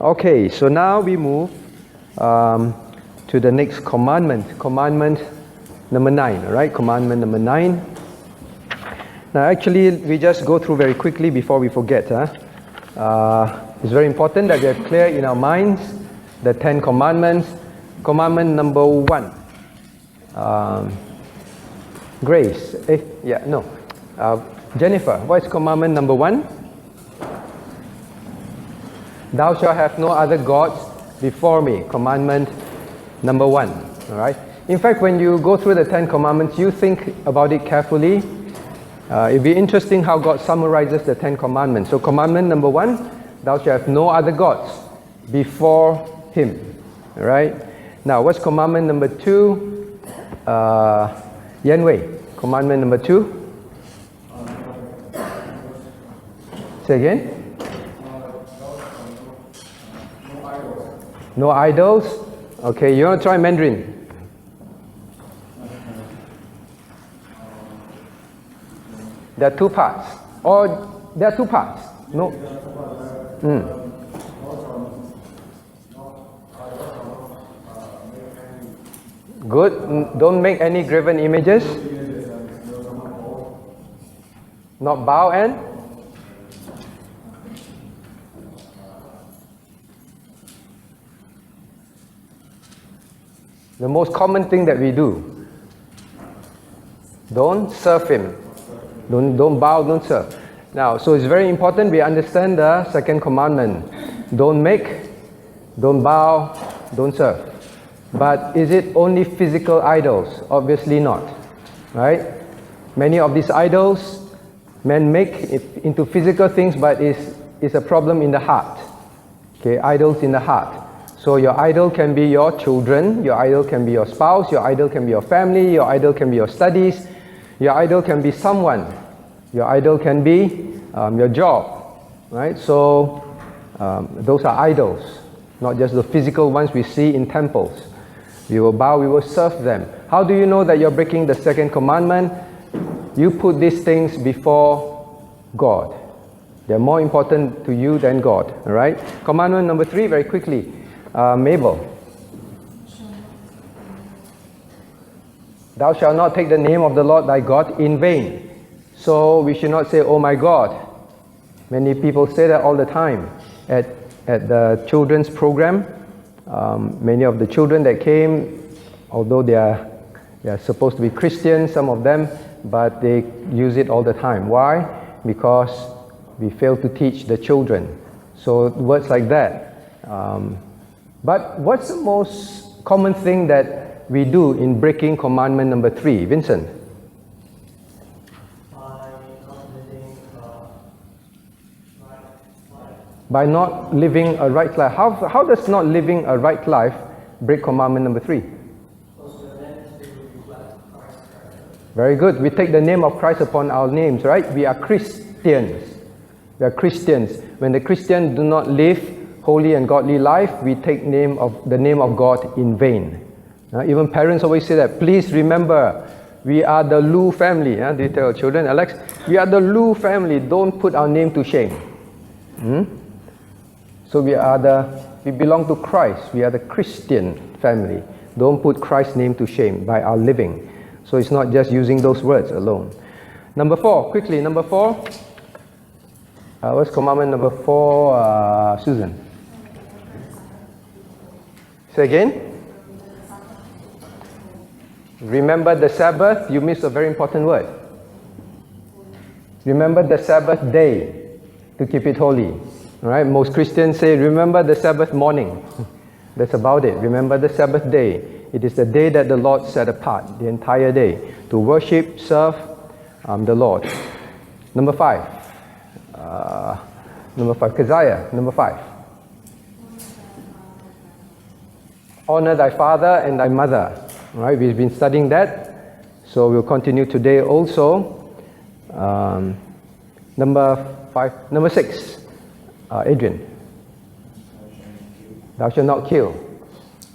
Okay, so now we move to the next commandment. Commandment number 9, all right? Commandment number 9. Now actually, we just go through very quickly before we forget. It's very important that we are clear in our minds the 10 commandments. Commandment number 1. Grace. Jennifer, what is commandment number 1? Thou shalt have no other gods before me. Commandment number 1. All right. In fact, when you go through the 10 commandments, you think about it carefully. It'll be interesting how God summarizes the 10 commandments. So commandment number 1, thou shalt have no other gods before him. All right. Now, what's commandment number 2? Yan Wei, commandment number 2. Say again. No idols. Okay, you want to try Mandarin? There are 2 parts. Or there are 2 parts. No. Good. Don't make any graven images. Not bow and? The most common thing that we do. Don't serve him. Don't bow, don't serve. Now, so it's very important we understand the second commandment. Don't make, don't bow, don't serve. But is it only physical idols? Obviously not. Right? Many of these idols, men make it into physical things, but it's a problem in the heart. Okay, idols in the heart. So your idol can be your children, your idol can be your spouse, your idol can be your family, your idol can be your studies, your idol can be someone, your idol can be your job, right? So those are idols, not just the physical ones we see in temples. We will bow, we will serve them. How do you know that you're breaking the second commandment? You put these things before God. They're more important to you than God, all right? Commandment number 3, very quickly. Mabel. Thou shalt not take the name of the Lord thy God in vain. So we should not say, oh my God. Many people say that all the time. At the children's program, many of the children that came, although they are supposed to be Christians, some of them, but they use it all the time. Why? Because we fail to teach the children. So words like that. But what's the most common thing that we do in breaking commandment number 3? Vincent? By not living a right life. How does not living a right life break commandment number 3? Very good. We take the name of Christ upon our names, right? We are Christians. We are Christians. When the Christians do not live holy and godly life, we take the name of God in vain. Even parents always say that. Please remember, we are the Lu family. Do you tell your children, Alex? We are the Lu family. Don't put our name to shame. So we belong to Christ. We are the Christian family. Don't put Christ's name to shame by our living. So it's not just using those words alone. Number 4, quickly. Number 4. What's commandment number 4, Susan? Say again. Remember the Sabbath. You missed a very important word. Remember the Sabbath day to keep it holy. All right. Most Christians say, remember the Sabbath morning. That's about it. Remember the Sabbath day. It is the day that the Lord set apart, the entire day, to worship, serve the Lord. Number 5. Keziah, number 5. Honor thy father and thy mother. All right, we've been studying that, so we'll continue today also. Number 6. Adrian. Thou shalt not kill.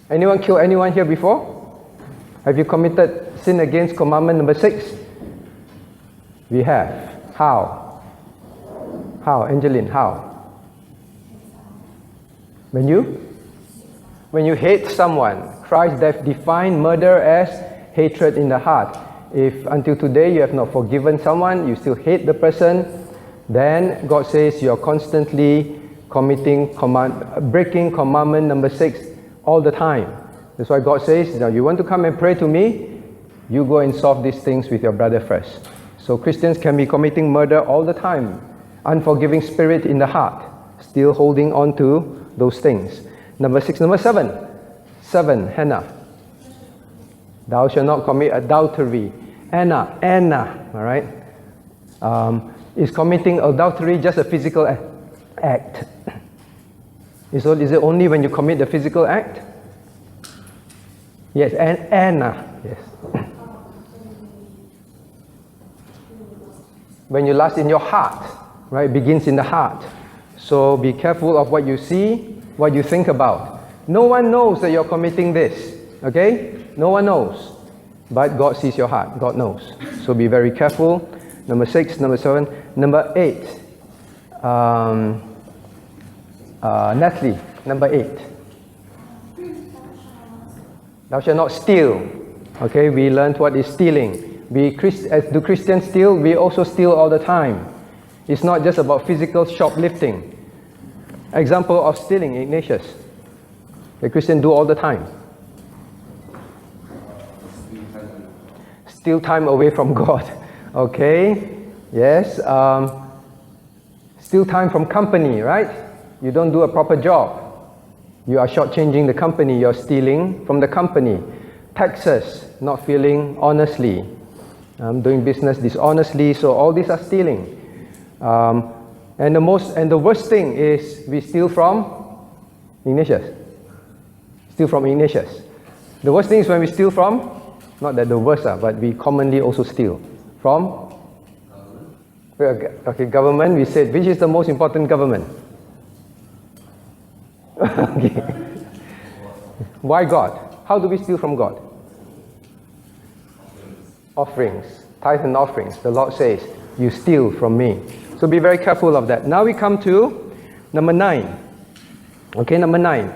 Anyone kill anyone here before? Have you committed sin against commandment number 6? We have. How? How, Angeline? How? When you hate someone, Christ defined murder as hatred in the heart. If until today you have not forgiven someone, you still hate the person, then God says you are constantly breaking commandment number 6 all the time. That's why God says, now you want to come and pray to me, you go and solve these things with your brother first. So Christians can be committing murder all the time. Unforgiving spirit in the heart, still holding on to those things. Number 7. 7, Hannah. Thou shalt not commit adultery. Anna, all right? Is committing adultery just a physical act? Is it only when you commit the physical act? Yes, and Anna, yes. When you lust in your heart, right? It begins in the heart. So be careful of what you see, what you think about. No one knows that you're committing this, okay? No one knows. But God sees your heart. God knows. So be very careful. Number 6, number 7. Number 8. Natalie, number 8. Thou shalt not steal. Okay, we learned what is stealing. As do Christians steal? We also steal all the time. It's not just about physical shoplifting. Example of stealing, Ignatius. The Christians do all the time. Steal time away from God. Okay, yes. Steal time from company, right? You don't do a proper job. You are shortchanging the company. You're stealing from the company. Taxes, not filling honestly. Doing business dishonestly. So all these are stealing. And the worst thing is we steal from Ignatius. Steal from Ignatius. The worst thing is when we steal from, not that the worst are, but we commonly also steal from government. We said, which is the most important government? Okay. Why God? How do we steal from God? Offerings, tithe and offerings. The Lord says, you steal from me. So be very careful of that. Now we come to number 9. Okay, number 9.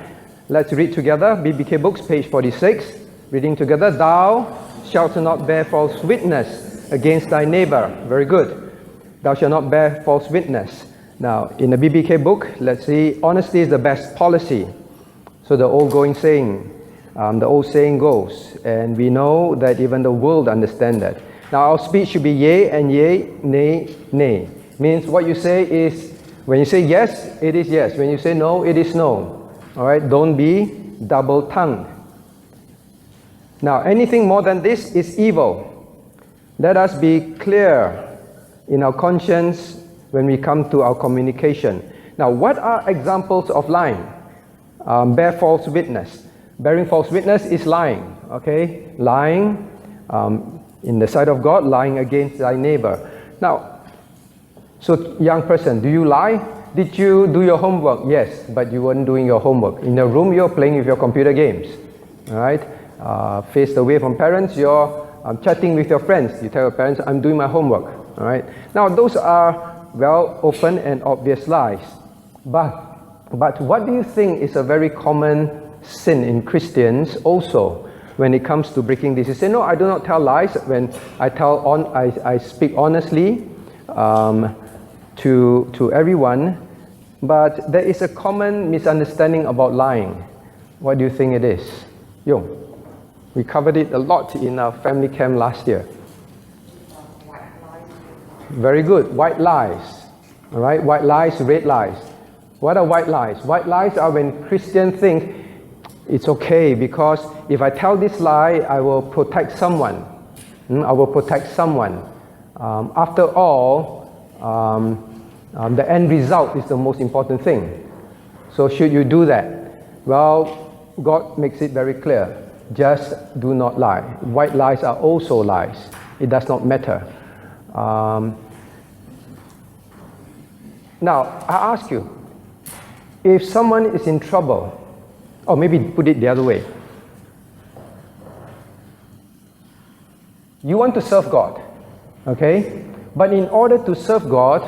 Let's read together. BBK Books, page 46. Reading together. Thou shalt not bear false witness against thy neighbor. Very good. Thou shalt not bear false witness. Now, in the BBK book, let's see, honesty is the best policy. So the old saying goes, and we know that even the world understands that. Now, our speech should be yea and yea, nay, nay. Means what you say is, when you say yes, it is yes. When you say no, it is no. All right, don't be double-tongued. Now, anything more than this is evil. Let us be clear in our conscience when we come to our communication. Now, what are examples of lying? Bear false witness. Bearing false witness is lying. Okay, lying in the sight of God, lying against thy neighbor. Now, so young person, do you lie? Did you do your homework? Yes, but you weren't doing your homework. In the room, you're playing with your computer games. All right, faced away from parents, you're chatting with your friends. You tell your parents, I'm doing my homework. All right. Now, those are open and obvious lies. But what do you think is a very common sin in Christians also when it comes to breaking this? You say, no, I do not tell lies. When I speak honestly to everyone, but there is a common misunderstanding about lying. What do you think it is? We covered it a lot in our family camp last year. Very good. White lies. All right. White lies, red lies. What are white lies? White lies are when Christians think it's okay because if I tell this lie, I will protect someone. I will protect someone. After all, the end result is the most important thing. So should you do that? Well, God makes it very clear. Just do not lie. White lies are also lies. It does not matter. Now, I ask you, if someone is in trouble, or maybe put it the other way, you want to serve God, okay? But in order to serve God,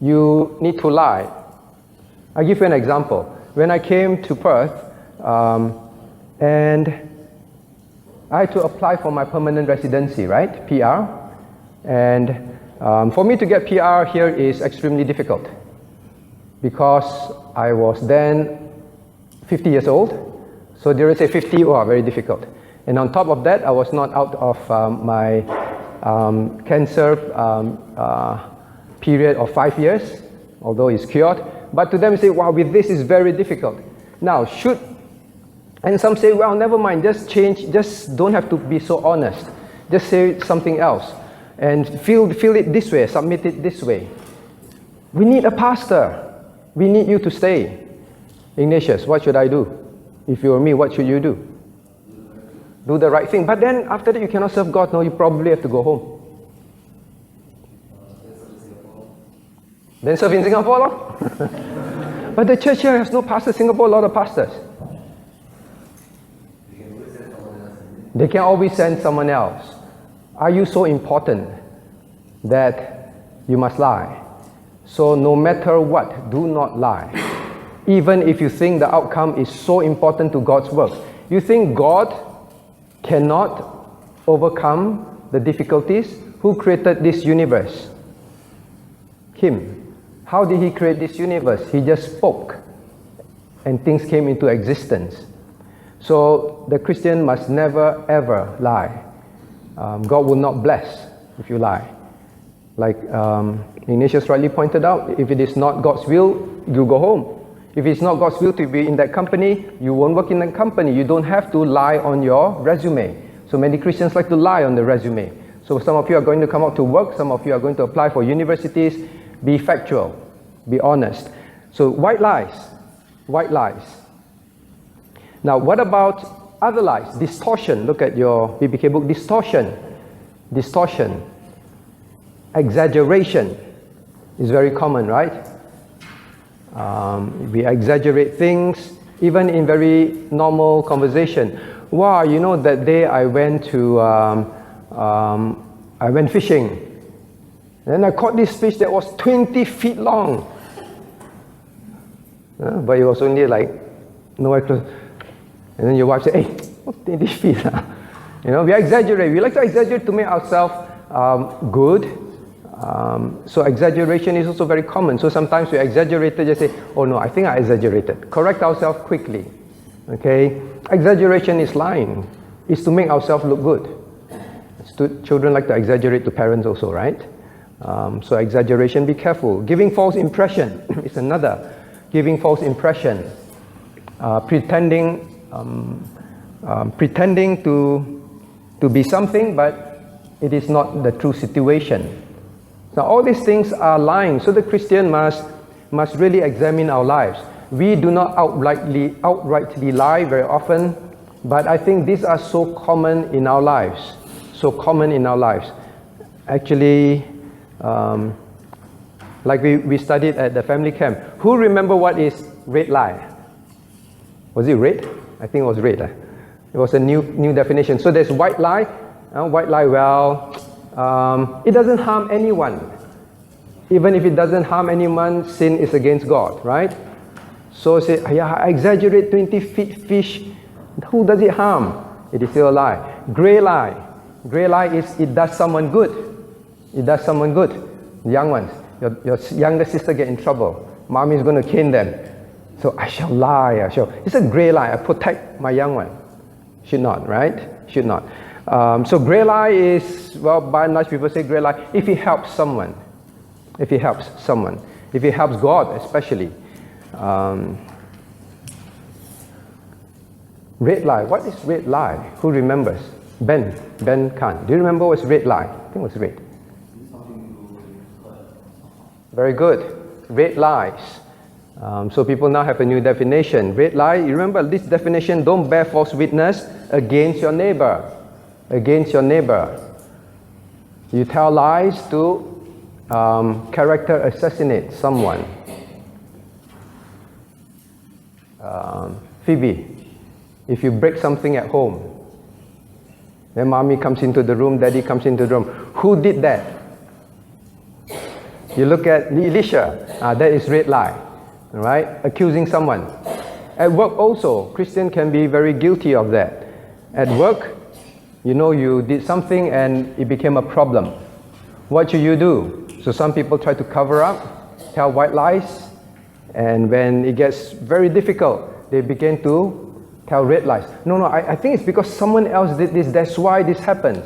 you need to lie. I'll give you an example. When I came to Perth, and I had to apply for my permanent residency, right? PR. And for me to get PR here is extremely difficult because I was then 50 years old. So there is a 50, very difficult. And on top of that, I was not out of my cancer period of 5 years, although it's cured. But to them, they say, wow, with this is very difficult. Now, and some say, well, never mind, just change, just don't have to be so honest. Just say something else. And feel it this way, submit it this way. We need a pastor. We need you to stay. Ignatius, what should I do? If you were me, what should you do? Do the right thing. But then after that, you cannot serve God. No, you probably have to go home. Then serve in Singapore, lor. But the church here has no pastor. Singapore, a lot of pastors. They can always send someone else. Are you so important that you must lie? So no matter what, do not lie. Even if you think the outcome is so important to God's work. You think God cannot overcome the difficulties? Who created this universe? Him. How did He create this universe? He just spoke and things came into existence. So the Christian must never ever lie. God will not bless if you lie. Like Ignatius rightly pointed out, if it is not God's will, you go home. If it's not God's will to be in that company, you won't work in that company. You don't have to lie on your resume. So many Christians like to lie on the resume. So some of you are going to come out to work, some of you are going to apply for universities. Be factual, be honest. So white lies, white lies. Now what about other lies? Distortion. Look at your BPK book. Distortion. Distortion. Exaggeration is very common, right? We exaggerate things, even in very normal conversation. Wow, you know, that day I went fishing. Then I caught this fish that was 20 feet long. But it was only like nowhere close. And then your wife said, hey, what's 20 feet? You know, we exaggerate. We like to exaggerate to make ourselves good. So exaggeration is also very common. So sometimes we exaggerate, just say, oh no, I think I exaggerated. Correct ourselves quickly. Okay? Exaggeration is lying. It's to make ourselves look good. Children like to exaggerate to parents also, right? So exaggeration, be careful. Giving false impression is another. Giving false impression. Pretending to be something, but it is not the true situation. Now all these things are lying, so the Christian must really examine our lives. We do not outrightly lie very often, but I think these are so common in our lives. So common in our lives. Actually, like we studied at the family camp. Who remember what is red lie? Was it red? I think it was red. It was a new definition. So there's white lie. White lie, well, it doesn't harm anyone. Even if it doesn't harm anyone, sin is against God, right? So say, yeah, I exaggerate 20 feet fish. Who does it harm? It is still a lie. Grey lie. Grey lie is it does someone good. It does someone good. Young ones, your younger sister get in trouble. Mommy is going to cane them. So I shall lie. It's a grey lie. I protect my young one. Should not, right? Should not. So grey lie is, well, by and large people say grey lie if it helps someone. If it helps someone. If it helps God especially. Red lie. What is red lie? Who remembers? Ben Khan. Do you remember what's red lie? I think it was red. Very good. Red lies. So people now have a new definition. Red lie, you remember this definition, don't bear false witness against your neighbor. Against your neighbor. You tell lies to character assassinate someone. Phoebe, if you break something at home, then mommy comes into the room, daddy comes into the room. Who did that? You look at Elisha, that is red lie. right? Accusing someone. At work also, Christian can be very guilty of that. At work, you know, you did something and it became a problem. What should you do? So some people try to cover up, tell white lies, and when it gets very difficult, they begin to tell red lies. No, I think it's because someone else did this, that's why this happened.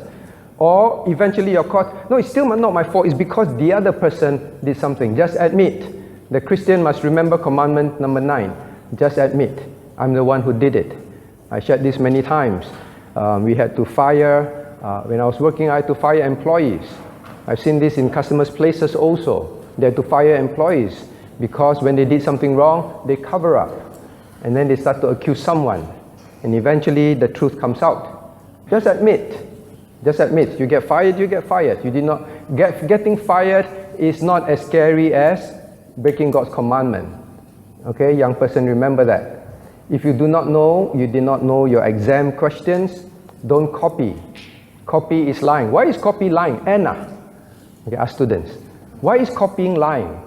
Or eventually you're caught, no, it's still not my fault, it's because the other person did something. Just admit. The Christian must remember commandment number 9. Just admit, I'm the one who did it. I shared this many times. We had to fire, when I was working, I had to fire employees. I've seen this in customers' places also. They had to fire employees because when they did something wrong, they cover up. And then they start to accuse someone. And eventually the truth comes out. Just admit. Just admit. You get fired, you get fired. You did not getting fired is not as scary as breaking God's commandment. Okay, young person, remember that. If you do not know, you did not know your exam questions, don't copy. Copy is lying. Why is copy lying? Anna. Okay, ask students. Why is copying lying?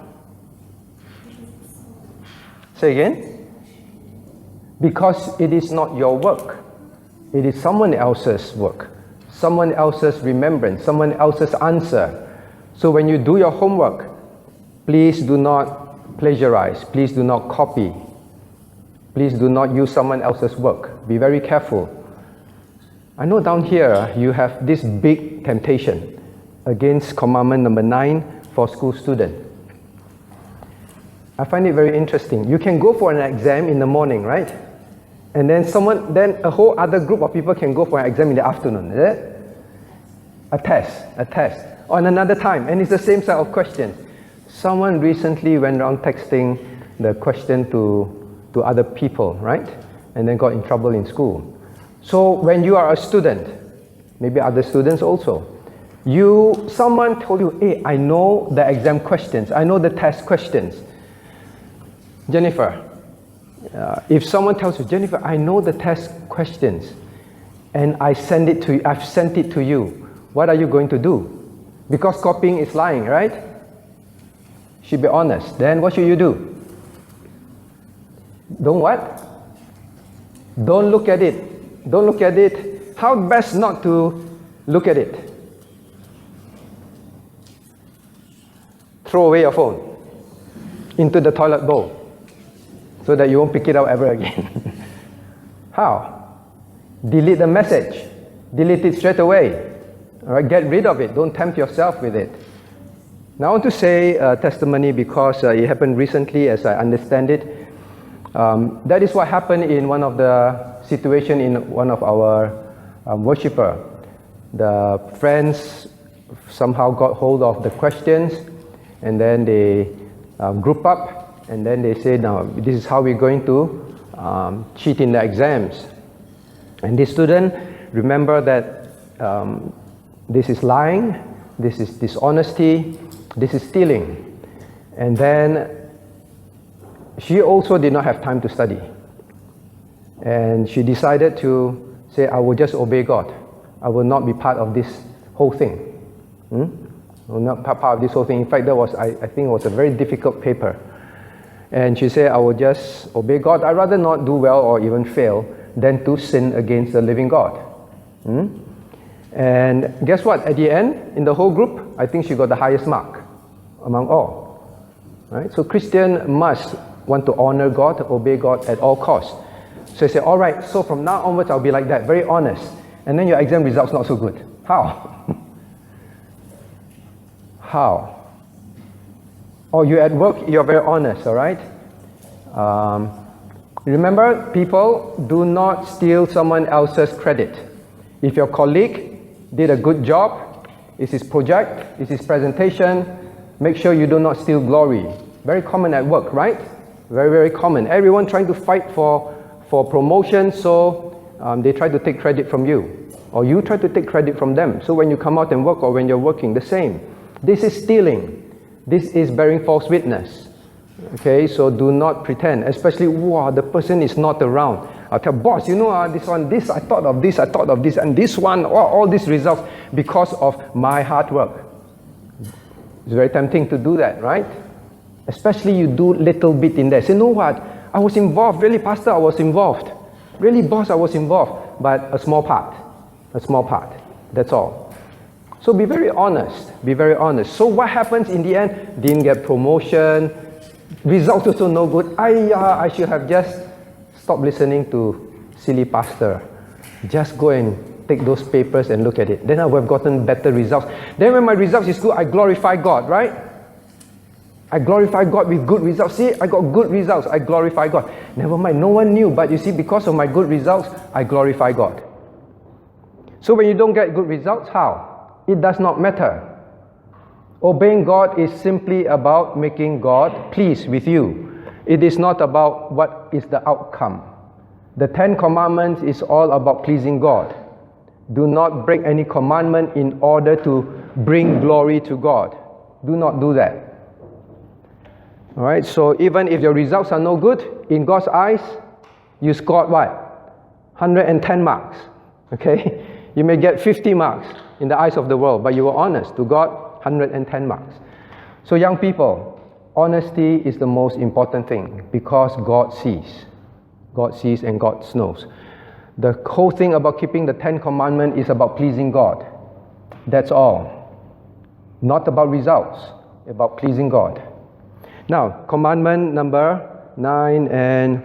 Say again. Because it is not your work. It is someone else's work. Someone else's remembrance. Someone else's answer. So when you do your homework, please do not plagiarize. Please do not copy. Please do not use someone else's work. Be very careful. I know down here you have this big temptation against commandment number 9 for school students. I find it very interesting. You can go for an exam in the morning, right? And then a whole other group of people can go for an exam in the afternoon, is it? A test, on another time, and it's the same set of questions. Someone recently went around texting the question to other people, right? And then got in trouble in school. So when you are a student, maybe other students also, someone told you, hey, I know the exam questions, I know the test questions. Jennifer, if someone tells you, Jennifer, I know the test questions, and I've sent it to you, what are you going to do? Because copying is lying, right? Should be honest. Then what should you do? Don't what? Don't look at it. Don't look at it. How best not to look at it? Throw away your phone into the toilet bowl so that you won't pick it up ever again. How? Delete the message. Delete it straight away. All right, get rid of it. Don't tempt yourself with it. Now I want to say a testimony because it happened recently, as I understand it. That is what happened in one of the situation in one of our worshipper. The friends somehow got hold of the questions, and then they group up, and then they say, now this is how we're going to cheat in the exams. And this student, remember that this is lying, this is dishonesty, this is stealing. And then she also did not have time to study. And she decided to say, I will just obey God. I will not be part of this whole thing. I will not be part of this whole thing. In fact, that was, I think it was a very difficult paper. And she said, I will just obey God. I'd rather not do well or even fail than to sin against the living God. And guess what? At the end, in the whole group, I think she got the highest mark among all. Right? So Christian must want to honor God, obey God at all costs. So I say, all right, so from now onwards, I'll be like that, very honest. And then your exam results not so good. How? How? Or you at work, you're very honest, all right? Remember, people, do not steal someone else's credit. If your colleague did a good job, it's his project, it's his presentation, make sure you do not steal glory. Very common at work, right? Very, very common. Everyone trying to fight for promotion, so they try to take credit from you. Or you try to take credit from them. So when you come out and work or when you're working, the same. This is stealing. This is bearing false witness. Okay, so do not pretend. Especially, wow, the person is not around. I'll tell boss, you know, this, I thought of this, and this one, all these results because of my hard work. It's very tempting to do that, right? Especially you do little bit in there. Say, you know what? I was involved. Really, Pastor, I was involved. Really, boss, I was involved. But a small part. A small part. That's all. So be very honest. Be very honest. So what happens in the end? Didn't get promotion. Results also no good. I should have just stopped listening to silly pastor. Just go and take those papers and look at it. Then I would have gotten better results. Then when my results is good, I glorify God, right? I glorify God with good results. See, I got good results. I glorify God. Never mind, no one knew. But you see, because of my good results, I glorify God. So when you don't get good results, how? It does not matter. Obeying God is simply about making God pleased with you. It is not about what is the outcome. The 10 Commandments is all about pleasing God. Do not break any commandment in order to bring glory to God. Do not do that. Alright, so even if your results are no good, in God's eyes, you scored what? 110 marks. Okay? You may get 50 marks in the eyes of the world, but you were honest to God, 110 marks. So young people, honesty is the most important thing because God sees. God sees and God knows. The whole thing about keeping the 10 Commandments is about pleasing God. That's all. Not about results, about pleasing God. Now, commandment number 9 and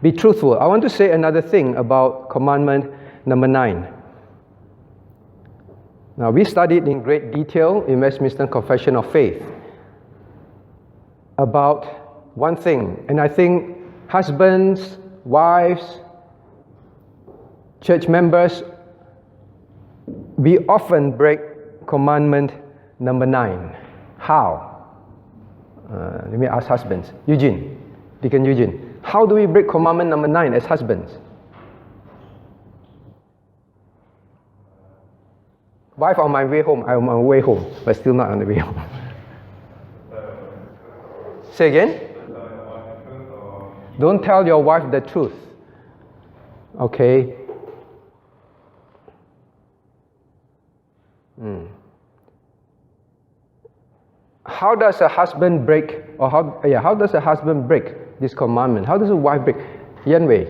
be truthful. I want to say another thing about commandment number 9. Now, we studied in great detail in Westminster Confession of Faith about one thing, and I think husbands, wives, church members, we often break commandment number 9. How? Let me ask husbands. Eugene, Deacon Eugene, how do we break commandment number 9 as husbands? Wife, on my way home. I'm on my way home, but still not on the way home. Say again? Don't tell your wife the truth. Okay? How does a husband break, or how does a husband break this commandment? How does a wife break? Yan Wei,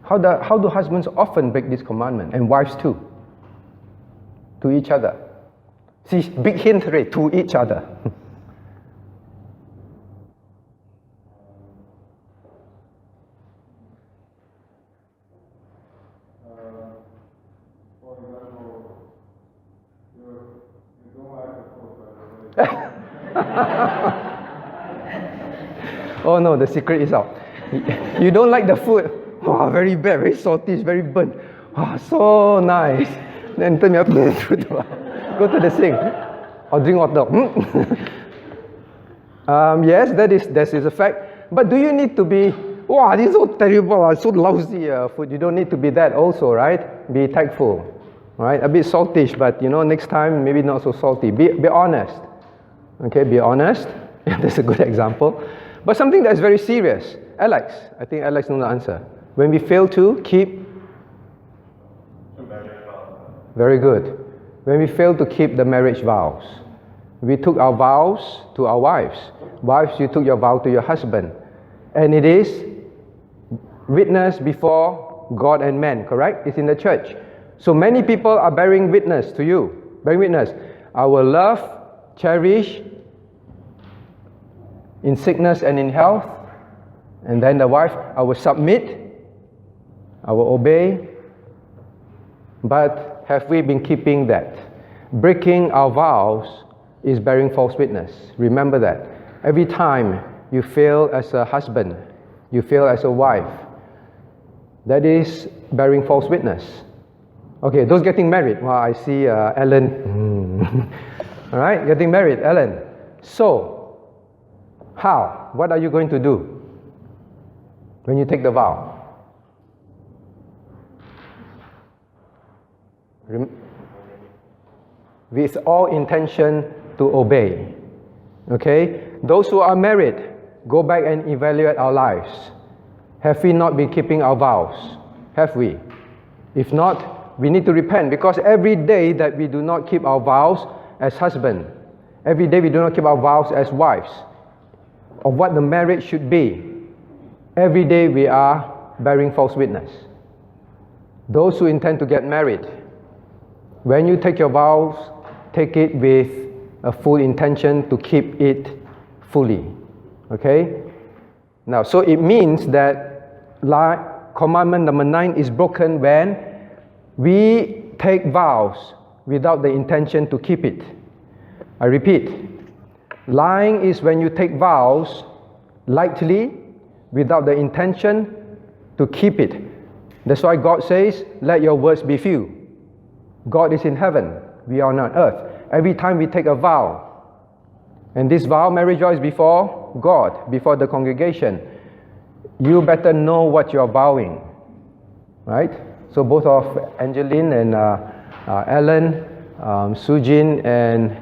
how do husbands often break this commandment, and wives too? To each other. See, big hint, right? To each other. Oh no, the secret is out. You don't like the food. Oh, very bad, very salty, very burnt. Oh, so nice. Then turn me up, go to the sink or drink water. Yes, that is a fact. But do you need to be, wow, this is so terrible, so lousy food. You don't need to be that also, right? Be tactful, right? A bit saltish, but next time maybe not so salty. Be honest. Okay, be honest. That's a good example. But something that's very serious. Alex, I think Alex knows the answer. When we fail to keep. Very good. When we fail to keep the marriage vows. We took our vows to our wives. Wives, you took your vow to your husband. And it is witness before God and man, correct? It's in the church. So many people are bearing witness to you. Bearing witness. I will love, cherish, in sickness and in health. And then the wife, I will submit, I will obey. But have we been keeping that? Breaking our vows is bearing false witness. Remember that. Every time you fail as a husband, you fail as a wife, that is bearing false witness. Okay, those getting married. Well, I see Ellen. All right, getting married, Ellen. So, how? What are you going to do when you take the vow? With all intention to obey. Okay? Those who are married, go back and evaluate our lives. Have we not been keeping our vows? Have we? If not, we need to repent, because every day that we do not keep our vows as husband, every day we do not keep our vows as wives, of what the marriage should be, every day we are bearing false witness. Those who intend to get married, when you take your vows, take it with a full intention to keep it fully. Okay? Now, so it means that commandment number 9 is broken when we take vows without the intention to keep it. I repeat, lying is when you take vows lightly without the intention to keep it. That's why God says, let your words be few. God is in heaven, we are on earth. Every time we take a vow, and this vow, marriage vow, is before God, before the congregation, you better know what you're vowing, right? So both of Angeline and Ellen, Sujin and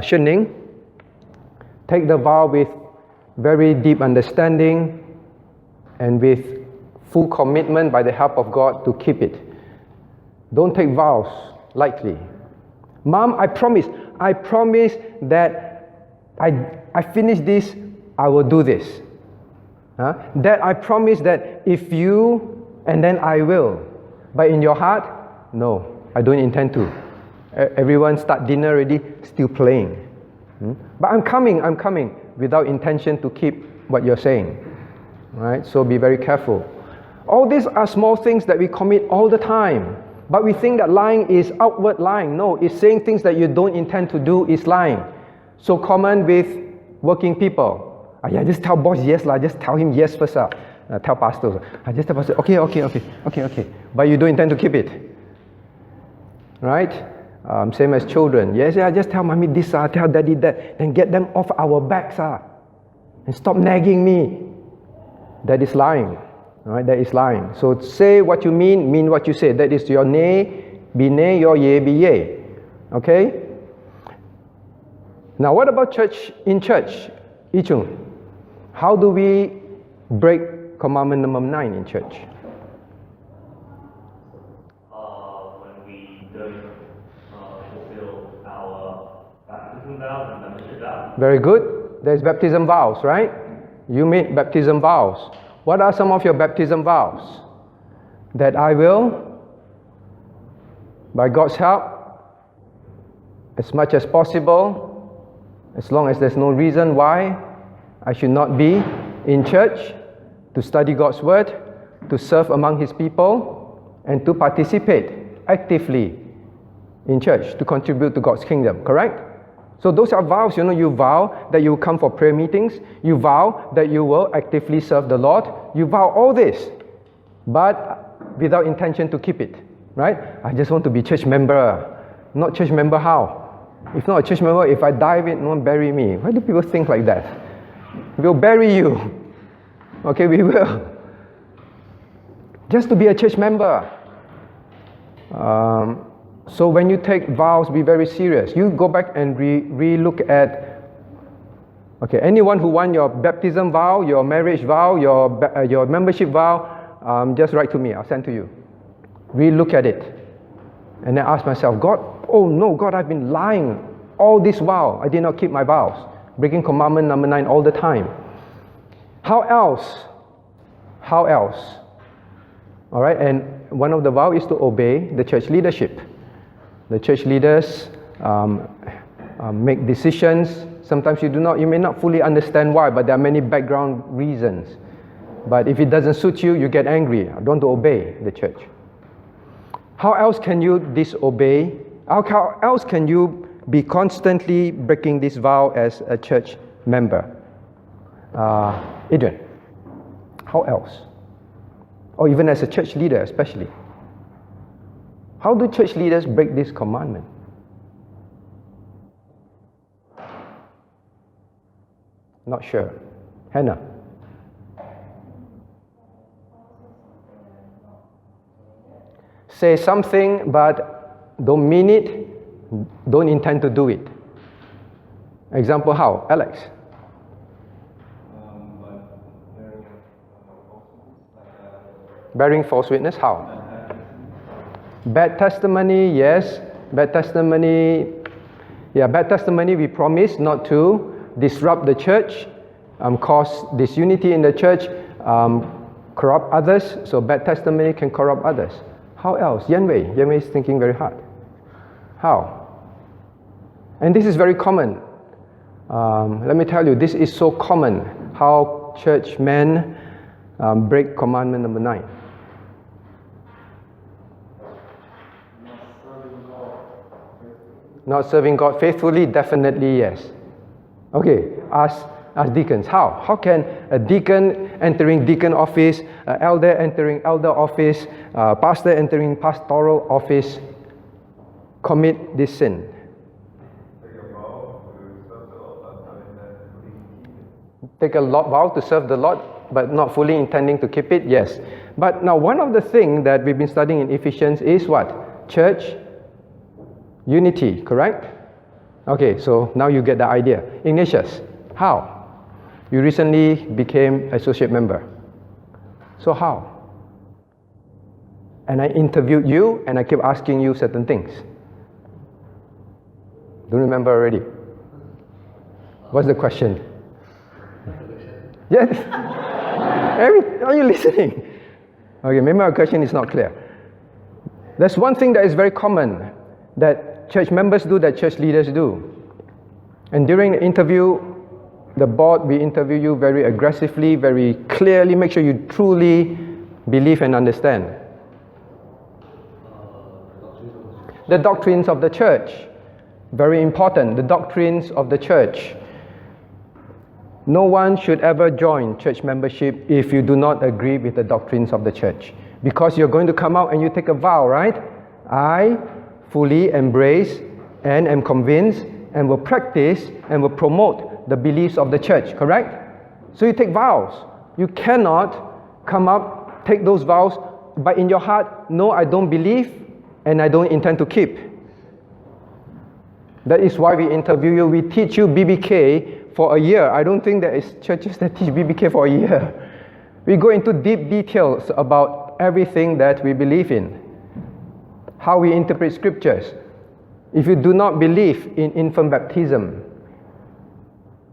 Shuning, take the vow with very deep understanding and with full commitment by the help of God to keep it. Don't take vows lightly. Mom, I promise that I finish this, I will do this. Dad, I promise that if you, and then I will. But in your heart, no, I don't intend to. Everyone start dinner already, still playing. But I'm coming, without intention to keep what you're saying. Right? So be very careful. All these are small things that we commit all the time. But we think that lying is outward lying. No, it's saying things that you don't intend to do is lying. So common with working people. Just tell boss yes lah. Just tell him yes first lah. Tell pastors. Just tell pastor, okay. But you don't intend to keep it. Right? Same as children. Yes, just tell mommy this, tell daddy that. Then get them off our backs. And stop nagging me. That is lying. Right? That is lying. So say what you mean what you say. That is your nay, be nay, your yea, be yea. Okay? Now what about church? In church, Ichung, how do we break commandment number 9 in church? When we don't fulfill our baptism vows and membership vows. Very good. There's baptism vows, right? You made baptism vows. What are some of your baptism vows? That I will, by God's help, as much as possible, as long as there's no reason why I should not be in church, to study God's word, to serve among His people, and to participate actively in church, to contribute to God's kingdom, correct? So those are vows, you vow that you will come for prayer meetings, you vow that you will actively serve the Lord, you vow all this, but without intention to keep it, right? I just want to be church member. Not church member how? If not a church member, if I die, no one bury me. Why do people think like that? We'll bury you. Okay, we will. Just to be a church member. So when you take vows, be very serious. You go back and re-look at, anyone who wants your baptism vow, your marriage vow, your membership vow, just write to me, I'll send to you. Re-look at it. And then ask myself, God, oh no, God, I've been lying all this while. I did not keep my vows. Breaking commandment number 9 all the time. How else? Alright, and one of the vows is to obey the church leadership. The church leaders make decisions. Sometimes you may not fully understand why, but there are many background reasons. But if it doesn't suit you, you get angry. I don't want to obey the church. How else can you disobey? How else can you be constantly breaking this vow as a church member? Adrian, how else? Or even as a church leader especially. How do church leaders break this commandment? Not sure. Hannah? Say something but don't mean it, don't intend to do it. Example how? Alex? Bearing false witness, how? Bad testimony, yes. Bad testimony, we promise not to disrupt the church cause disunity in the church, corrupt others, so bad testimony can corrupt others. How else? Yan Wei is thinking very hard. How? And this is very common. Let me tell you, this is so common, how church men break commandment number 9. Not serving God faithfully, definitely yes. Okay, ask deacons. How can a deacon entering deacon office, elder entering elder office, pastor entering pastoral office commit this sin? Take a vow to serve the Lord, but not fully intending to keep it? Yes. But now one of the things that we've been studying in Ephesians is what? Church unity, correct? Okay, so now you get the idea. Ignatius, how? You recently became associate member. So how? And I interviewed you and I keep asking you certain things. Don't remember already? What's the question? Yes. Are you listening? Okay, maybe my question is not clear. There's one thing that is very common that church members do, that church leaders do. And during the interview, the board, we interview you very aggressively, very clearly, make sure you truly believe and understand. The doctrines of the church, very important, the doctrines of the church. No one should ever join church membership if you do not agree with the doctrines of the church. Because you're going to come out and you take a vow, right? I fully embrace and am convinced and will practice and will promote the beliefs of the church, correct? So you take vows. You cannot come up, take those vows, but in your heart, no, I don't believe and I don't intend to keep. That is why we interview you. We teach you BBK for a year. I don't think there is churches that teach BBK for a year. We go into deep details about everything that we believe in. How we interpret scriptures. If you do not believe in infant baptism,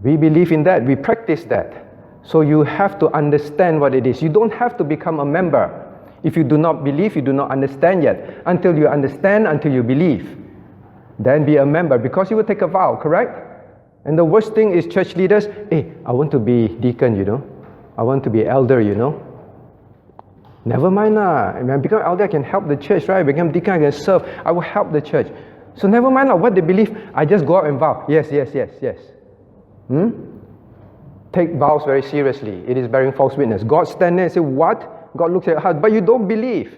we believe in that, we practice that. So you have to understand what it is. You don't have to become a member. If you do not believe, you do not understand yet. Until you understand, until you believe, then be a member, because you will take a vow, correct? And the worst thing is church leaders, hey, I want to be deacon, you know. I want to be elder, you know. Never mind lah. When I become elder, I can help the church, right? I become deacon, I can serve. I will help the church. So never mind lah what they believe. I just go out and vow. Yes. Take vows very seriously. It is bearing false witness. God stands there and says, what? God looks at your heart, but you don't believe.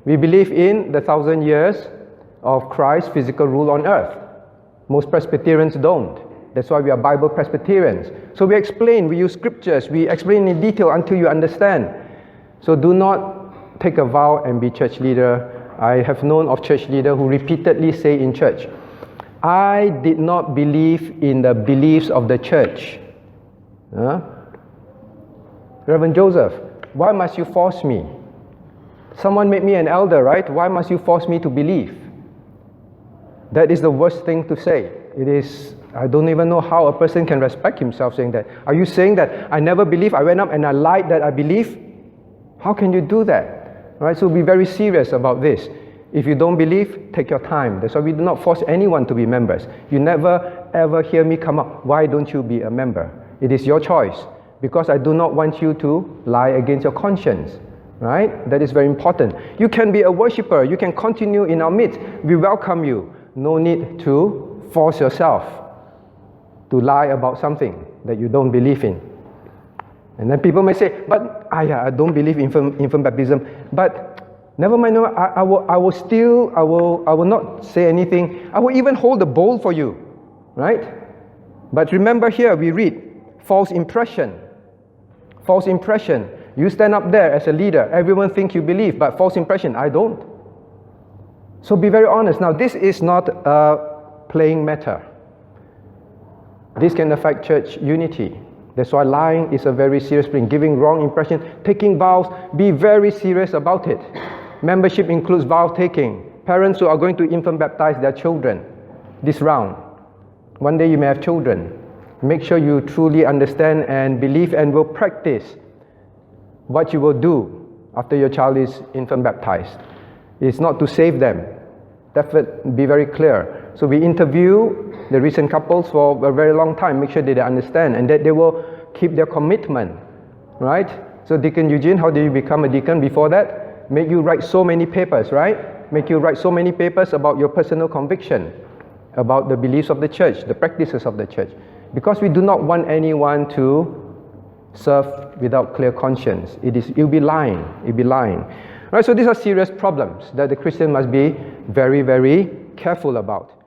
We believe in the 1,000 years of Christ's physical rule on earth. Most Presbyterians don't. That's why we are Bible-Presbyterians. So we explain, we use scriptures, we explain in detail until you understand. So do not take a vow and be church leader. I have known of church leaders who repeatedly say in church, I did not believe in the beliefs of the church. Reverend Joseph, why must you force me? Someone made me an elder, right? Why must you force me to believe? That is the worst thing to say. It is, I don't even know how a person can respect himself saying that. Are you saying that I never believe, I went up and I lied that I believe? How can you do that? Right? So be very serious about this. If you don't believe, take your time. That's why we do not force anyone to be members. You never ever hear me come up, why don't you be a member? It is your choice, because I do not want you to lie against your conscience. Right? That is very important. You can be a worshipper. You can continue in our midst. We welcome you. No need to force yourself to lie about something that you don't believe in. And then people may say, but I don't believe in infant baptism. But never mind, I will not say anything. I will even hold the bowl for you. Right? But remember here, we read, false impression. False impression. You stand up there as a leader, everyone thinks you believe, but false impression, I don't. So be very honest. Now, this is not a playing matter. This can affect church unity. That's why lying is a very serious thing. Giving wrong impression, taking vows, be very serious about it. Membership includes vow taking. Parents who are going to infant baptize their children this round. One day you may have children. Make sure you truly understand and believe and will practice what you will do after your child is infant baptized. It's not to save them. Definitely be very clear. So we interview the recent couples for a very long time, make sure that they understand and that they will keep their commitment, right? So Deacon Eugene, how did you become a deacon before that? Make you write so many papers, right? Make you write so many papers about your personal conviction, about the beliefs of the church, the practices of the church. Because we do not want anyone to serve without clear conscience. You'll be lying. You'll be lying. Right, so these are serious problems that the Christian must be very, very careful about.